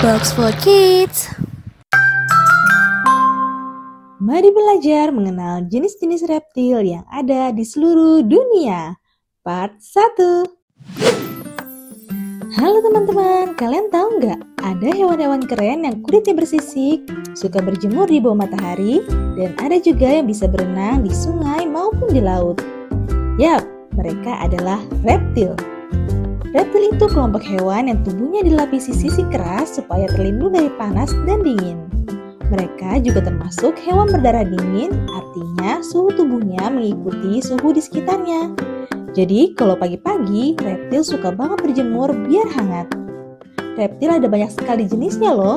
Box for Kids. Mari belajar mengenal jenis-jenis reptil yang ada di seluruh dunia. Part 1. Halo teman-teman, kalian tahu nggak? Ada hewan-hewan keren yang kulitnya bersisik, suka berjemur di bawah matahari, dan ada juga yang bisa berenang di sungai maupun di laut. Yap, mereka adalah reptil. Reptil itu kelompok hewan yang tubuhnya dilapisi sisik keras supaya terlindung dari panas dan dingin. Mereka juga termasuk hewan berdarah dingin, artinya suhu tubuhnya mengikuti suhu di sekitarnya. Jadi kalau pagi-pagi, reptil suka banget berjemur biar hangat. Reptil ada banyak sekali jenisnya loh.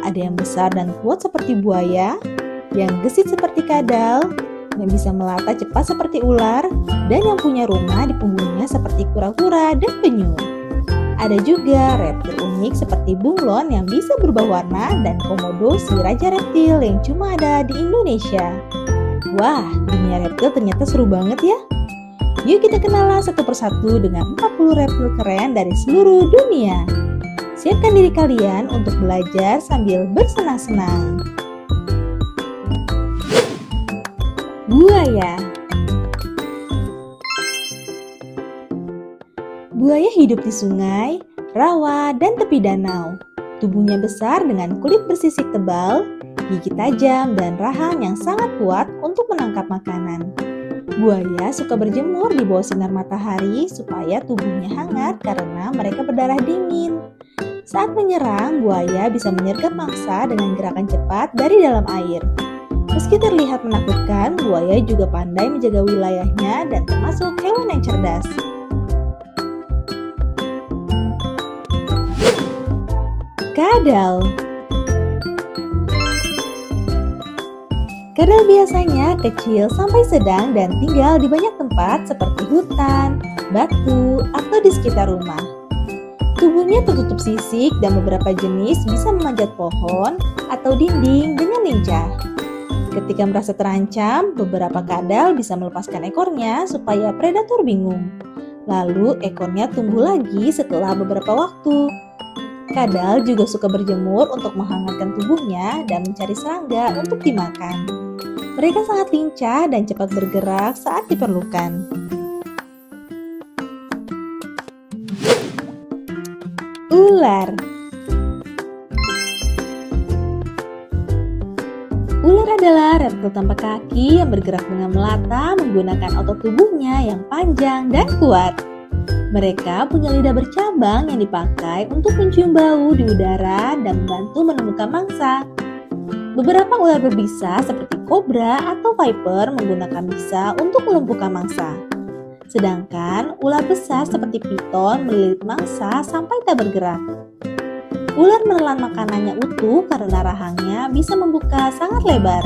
Ada yang besar dan kuat seperti buaya, yang gesit seperti kadal, yang bisa melata cepat seperti ular, dan yang punya rumah di punggungnya seperti kura-kura dan penyu. Ada juga reptil unik seperti bunglon yang bisa berubah warna dan komodo si raja reptil yang cuma ada di Indonesia. Wah, dunia reptil ternyata seru banget ya. Yuk kita kenalan satu persatu dengan 40 reptil keren dari seluruh dunia. Siapkan diri kalian untuk belajar sambil bersenang-senang. Buaya. Buaya hidup di sungai, rawa, dan tepi danau. Tubuhnya besar dengan kulit bersisik tebal, gigi tajam, dan rahang yang sangat kuat untuk menangkap makanan. Buaya suka berjemur di bawah sinar matahari supaya tubuhnya hangat karena mereka berdarah dingin. Saat menyerang, buaya bisa menyergap mangsa dengan gerakan cepat dari dalam air. Meski terlihat menakutkan, buaya juga pandai menjaga wilayahnya dan termasuk hewan yang cerdas. Kadal. Kadal biasanya kecil sampai sedang dan tinggal di banyak tempat seperti hutan, batu, atau di sekitar rumah. Tubuhnya tertutup sisik dan beberapa jenis bisa memanjat pohon atau dinding dengan lincah. Ketika merasa terancam, beberapa kadal bisa melepaskan ekornya supaya predator bingung. Lalu ekornya tumbuh lagi setelah beberapa waktu. Kadal juga suka berjemur untuk menghangatkan tubuhnya dan mencari serangga untuk dimakan. Mereka sangat lincah dan cepat bergerak saat diperlukan. Ular. Ular adalah reptil tanpa kaki yang bergerak dengan melata menggunakan otot tubuhnya yang panjang dan kuat. Mereka punya lidah bercabang yang dipakai untuk mencium bau di udara dan membantu menemukan mangsa. Beberapa ular berbisa seperti kobra atau viper menggunakan bisa untuk melumpuhkan mangsa. Sedangkan ular besar seperti piton melilit mangsa sampai tak bergerak. Ular menelan makanannya utuh karena rahangnya bisa membuka sangat lebar.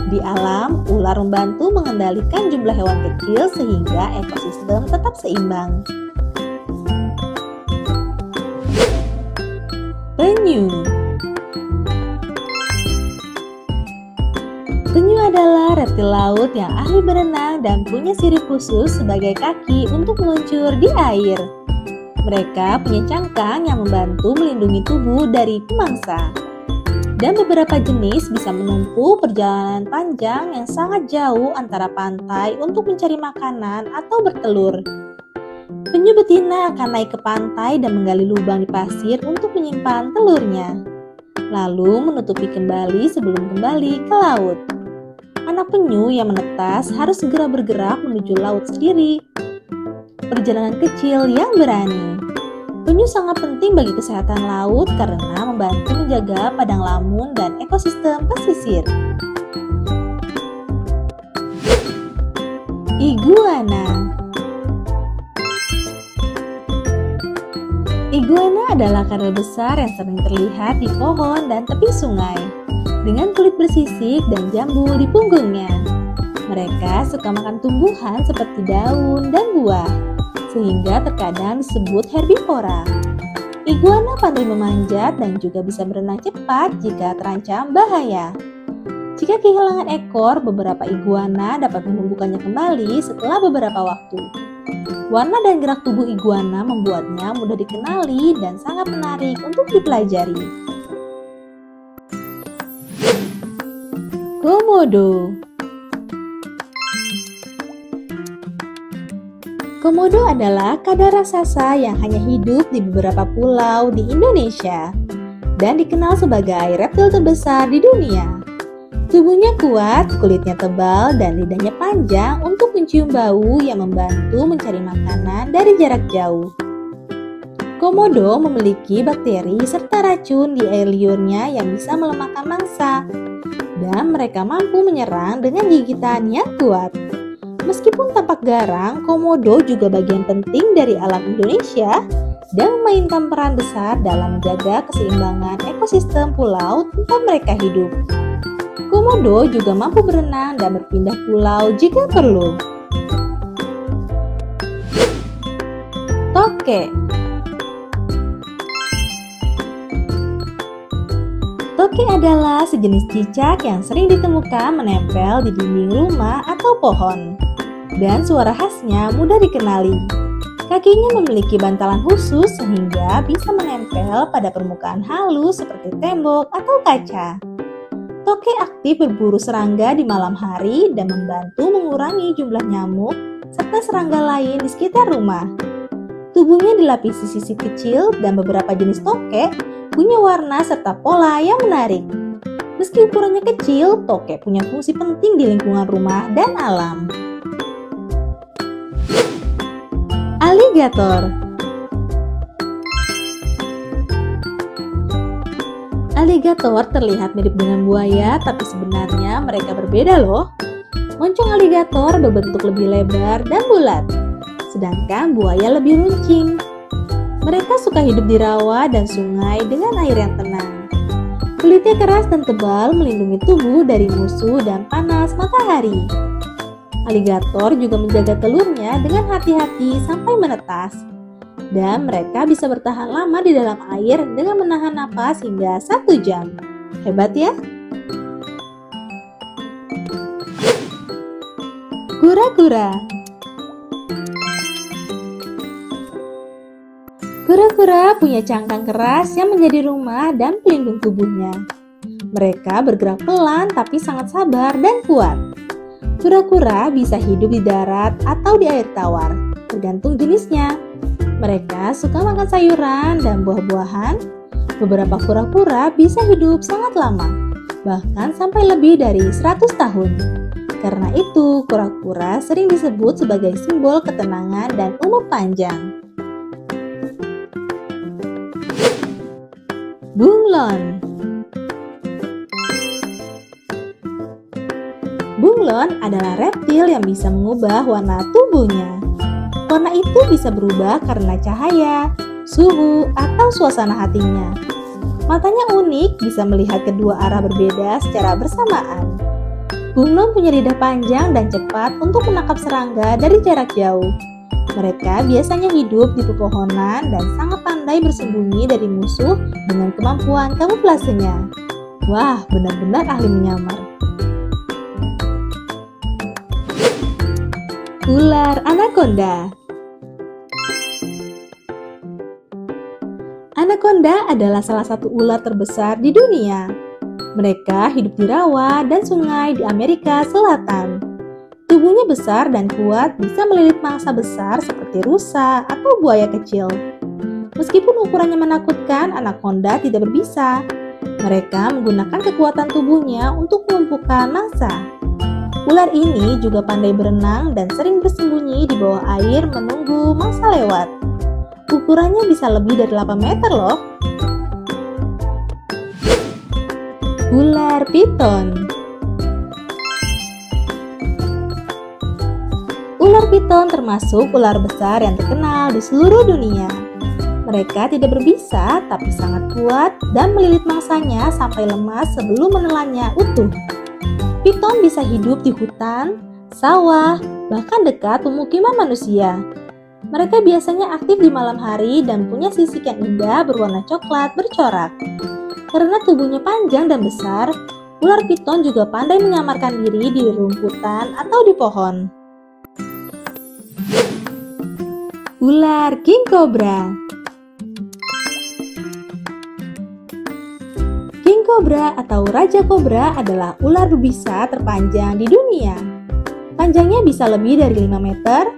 Di alam, ular membantu mengendalikan jumlah hewan kecil sehingga ekosistem tetap seimbang. Penyu. Penyu adalah reptil laut yang ahli berenang dan punya sirip khusus sebagai kaki untuk meluncur di air. Mereka punya cangkang yang membantu melindungi tubuh dari pemangsa. Dan beberapa jenis bisa menempuh perjalanan panjang yang sangat jauh antara pantai untuk mencari makanan atau bertelur. Penyu betina akan naik ke pantai dan menggali lubang di pasir untuk menyimpan telurnya, lalu menutupi kembali sebelum kembali ke laut. Anak penyu yang menetas harus segera bergerak menuju laut sendiri. Perjalanan kecil yang berani. Penyu sangat penting bagi kesehatan laut karena membantu menjaga padang lamun dan ekosistem pesisir. Iguana. Iguana adalah kadal besar yang sering terlihat di pohon dan tepi sungai, dengan kulit bersisik dan jambu di punggungnya. Mereka suka makan tumbuhan seperti daun dan buah, sehingga terkadang disebut herbivora. Iguana pandai memanjat dan juga bisa berenang cepat jika terancam bahaya. Jika kehilangan ekor, beberapa iguana dapat menumbuhkannya kembali setelah beberapa waktu. Warna dan gerak tubuh iguana membuatnya mudah dikenali dan sangat menarik untuk dipelajari. Komodo. Komodo adalah kadal raksasa yang hanya hidup di beberapa pulau di Indonesia dan dikenal sebagai reptil terbesar di dunia. Tubuhnya kuat, kulitnya tebal, dan lidahnya panjang untuk mencium bau yang membantu mencari makanan dari jarak jauh. Komodo memiliki bakteri serta racun di air liurnya yang bisa melemahkan mangsa, dan mereka mampu menyerang dengan gigitan yang kuat. Meskipun tampak garang, komodo juga bagian penting dari alam Indonesia dan memainkan peran besar dalam menjaga keseimbangan ekosistem pulau tempat mereka hidup. Komodo juga mampu berenang dan berpindah pulau jika perlu. Tokek. Tokek adalah sejenis cicak yang sering ditemukan menempel di dinding rumah atau pohon. Dan suara khasnya mudah dikenali. Kakinya memiliki bantalan khusus sehingga bisa menempel pada permukaan halus seperti tembok atau kaca. Tokek aktif berburu serangga di malam hari dan membantu mengurangi jumlah nyamuk serta serangga lain di sekitar rumah. Tubuhnya dilapisi sisik kecil dan beberapa jenis tokek punya warna serta pola yang menarik. Meski ukurannya kecil, tokek punya fungsi penting di lingkungan rumah dan alam. Aligator. Aligator terlihat mirip dengan buaya, tapi sebenarnya mereka berbeda loh. Moncong aligator berbentuk lebih lebar dan bulat, sedangkan buaya lebih runcing. Mereka suka hidup di rawa dan sungai dengan air yang tenang. Kulitnya keras dan tebal melindungi tubuh dari musuh dan panas matahari. Aligator juga menjaga telurnya dengan hati-hati sampai menetas. Dan mereka bisa bertahan lama di dalam air dengan menahan napas hingga 1 jam. Hebat ya? Kura-kura. Kura-kura punya cangkang keras yang menjadi rumah dan pelindung tubuhnya. Mereka bergerak pelan tapi sangat sabar dan kuat. Kura-kura bisa hidup di darat atau di air tawar, tergantung jenisnya. Mereka suka makan sayuran dan buah-buahan. Beberapa kura-kura bisa hidup sangat lama, bahkan sampai lebih dari 100 tahun. Karena itu, kura-kura sering disebut sebagai simbol ketenangan dan umur panjang. Bunglon. Bunglon adalah reptil yang bisa mengubah warna tubuhnya. Warna itu bisa berubah karena cahaya, suhu, atau suasana hatinya. Matanya unik, bisa melihat kedua arah berbeda secara bersamaan. Bunglon punya lidah panjang dan cepat untuk menangkap serangga dari jarak jauh. Mereka biasanya hidup di pepohonan dan sangat pandai bersembunyi dari musuh dengan kemampuan kamuflasenya. Wah, benar-benar ahli menyamar. Ular anaconda. Anaconda adalah salah satu ular terbesar di dunia. Mereka hidup di rawa dan sungai di Amerika Selatan. Tubuhnya besar dan kuat, bisa melilit mangsa besar seperti rusa atau buaya kecil. Meskipun ukurannya menakutkan, anaconda tidak berbisa. Mereka menggunakan kekuatan tubuhnya untuk melumpuhkan mangsa. Ular ini juga pandai berenang dan sering bersembunyi di bawah air menunggu mangsa lewat. Ukurannya bisa lebih dari 8 meter loh. Ular piton. Ular piton termasuk ular besar yang terkenal di seluruh dunia. Mereka tidak berbisa tapi sangat kuat dan melilit mangsanya sampai lemas sebelum menelannya utuh. Piton bisa hidup di hutan, sawah, bahkan dekat pemukiman manusia. Mereka biasanya aktif di malam hari dan punya sisik yang indah berwarna coklat bercorak. Karena tubuhnya panjang dan besar, ular piton juga pandai menyamarkan diri di rumputan atau di pohon. Ular king cobra. King cobra atau raja kobra adalah ular berbisa terpanjang di dunia. Panjangnya bisa lebih dari 5 meter.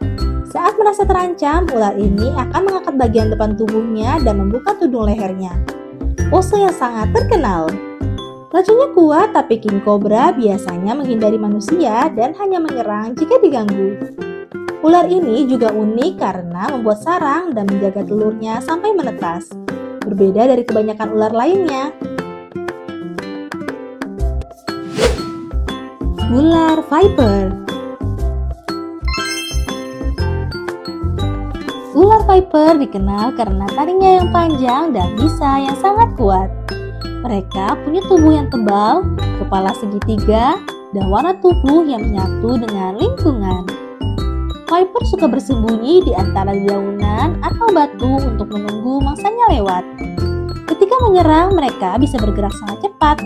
Saat merasa terancam, ular ini akan mengangkat bagian depan tubuhnya dan membuka tudung lehernya. Pose yang sangat terkenal. Racunnya kuat, tapi king cobra biasanya menghindari manusia dan hanya menyerang jika diganggu. Ular ini juga unik karena membuat sarang dan menjaga telurnya sampai menetas. Berbeda dari kebanyakan ular lainnya. Ular viper. Ular viper dikenal karena taringnya yang panjang dan bisa yang sangat kuat. Mereka punya tubuh yang tebal, kepala segitiga, dan warna tubuh yang menyatu dengan lingkungan. Viper suka bersembunyi di antara dedaunan atau batu untuk menunggu mangsanya lewat. Ketika menyerang, mereka bisa bergerak sangat cepat.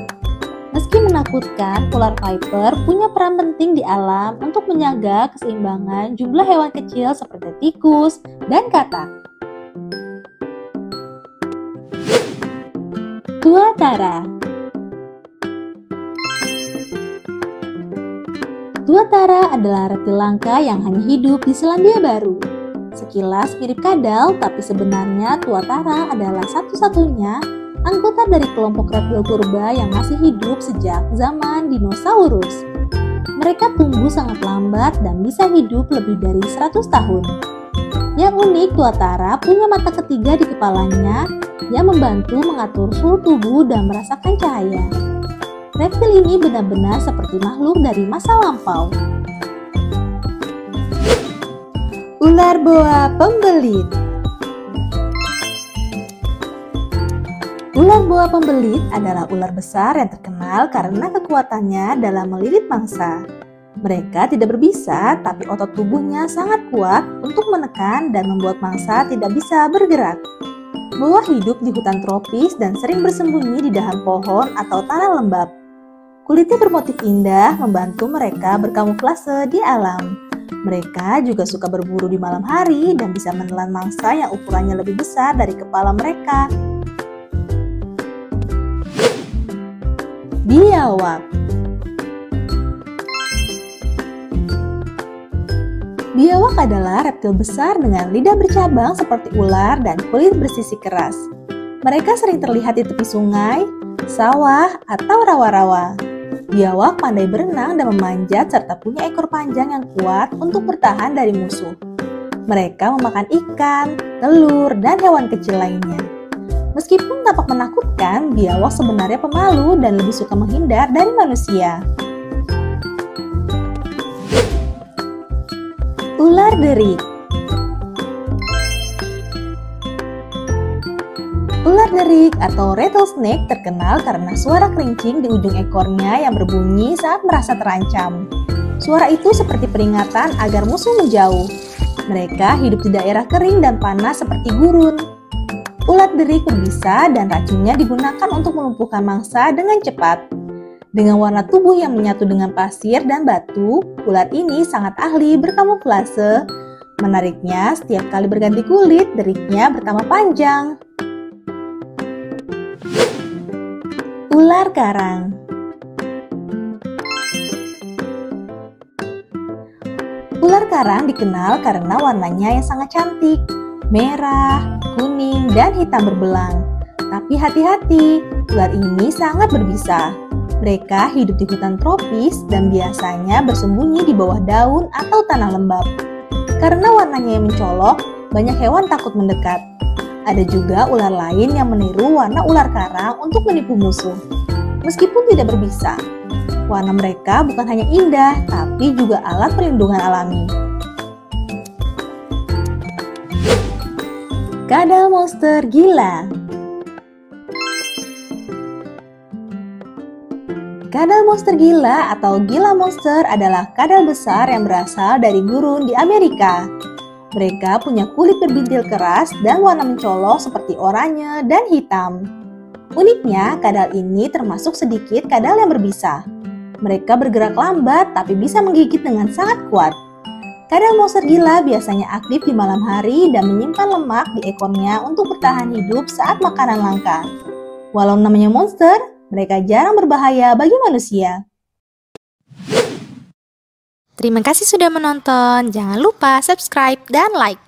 Meski menakutkan, ular viper punya peran penting di alam untuk menjaga keseimbangan jumlah hewan kecil seperti tikus dan katak. Tuatara. Tuatara adalah reptil langka yang hanya hidup di Selandia Baru. Sekilas mirip kadal, tapi sebenarnya tuatara adalah satu-satunya anggota dari kelompok reptil purba yang masih hidup sejak zaman dinosaurus. Mereka tumbuh sangat lambat dan bisa hidup lebih dari 100 tahun. Yang unik, tuatara punya mata ketiga di kepalanya yang membantu mengatur suhu tubuh dan merasakan cahaya. Reptil ini benar-benar seperti makhluk dari masa lampau. Ular boa pembelit. Ular boa pembelit adalah ular besar yang terkenal karena kekuatannya dalam melilit mangsa. Mereka tidak berbisa, tapi otot tubuhnya sangat kuat untuk menekan dan membuat mangsa tidak bisa bergerak. Boa hidup di hutan tropis dan sering bersembunyi di dahan pohon atau tanah lembab. Kulitnya bermotif indah membantu mereka berkamuflase di alam. Mereka juga suka berburu di malam hari dan bisa menelan mangsa yang ukurannya lebih besar dari kepala mereka. Biawak. Biawak adalah reptil besar dengan lidah bercabang seperti ular dan kulit bersisik keras. Mereka sering terlihat di tepi sungai, sawah, atau rawa-rawa. Biawak pandai berenang dan memanjat serta punya ekor panjang yang kuat untuk bertahan dari musuh. Mereka memakan ikan, telur, dan hewan kecil lainnya. Meskipun tampak menakutkan, biawak sebenarnya pemalu dan lebih suka menghindar dari manusia. Ular derik. Ular derik atau rattlesnake terkenal karena suara kerincing di ujung ekornya yang berbunyi saat merasa terancam. Suara itu seperti peringatan agar musuh menjauh. Mereka hidup di daerah kering dan panas seperti gurun. Ular derik berbisa dan racunnya digunakan untuk melumpuhkan mangsa dengan cepat. Dengan warna tubuh yang menyatu dengan pasir dan batu, ular ini sangat ahli berkamuflase. Menariknya, setiap kali berganti kulit, deriknya bertambah panjang. Ular karang. Ular karang dikenal karena warnanya yang sangat cantik, merah, kuning, dan hitam berbelang. Tapi hati-hati, ular ini sangat berbisa. Mereka hidup di hutan tropis dan biasanya bersembunyi di bawah daun atau tanah lembab. Karena warnanya yang mencolok, banyak hewan takut mendekat. Ada juga ular lain yang meniru warna ular karang untuk menipu musuh. Meskipun tidak berbisa, warna mereka bukan hanya indah, tapi juga alat perlindungan alami. Kadal monster gila. Kadal monster gila atau gila monster adalah kadal besar yang berasal dari gurun di Amerika. Mereka punya kulit berbintil keras dan warna mencolok seperti oranye dan hitam. Uniknya, kadal ini termasuk sedikit kadal yang berbisa. Mereka bergerak lambat tapi bisa menggigit dengan sangat kuat. Kadang monster gila biasanya aktif di malam hari dan menyimpan lemak di ekornya untuk bertahan hidup saat makanan langka. Walau namanya monster, mereka jarang berbahaya bagi manusia. Terima kasih sudah menonton. Jangan lupa subscribe dan like.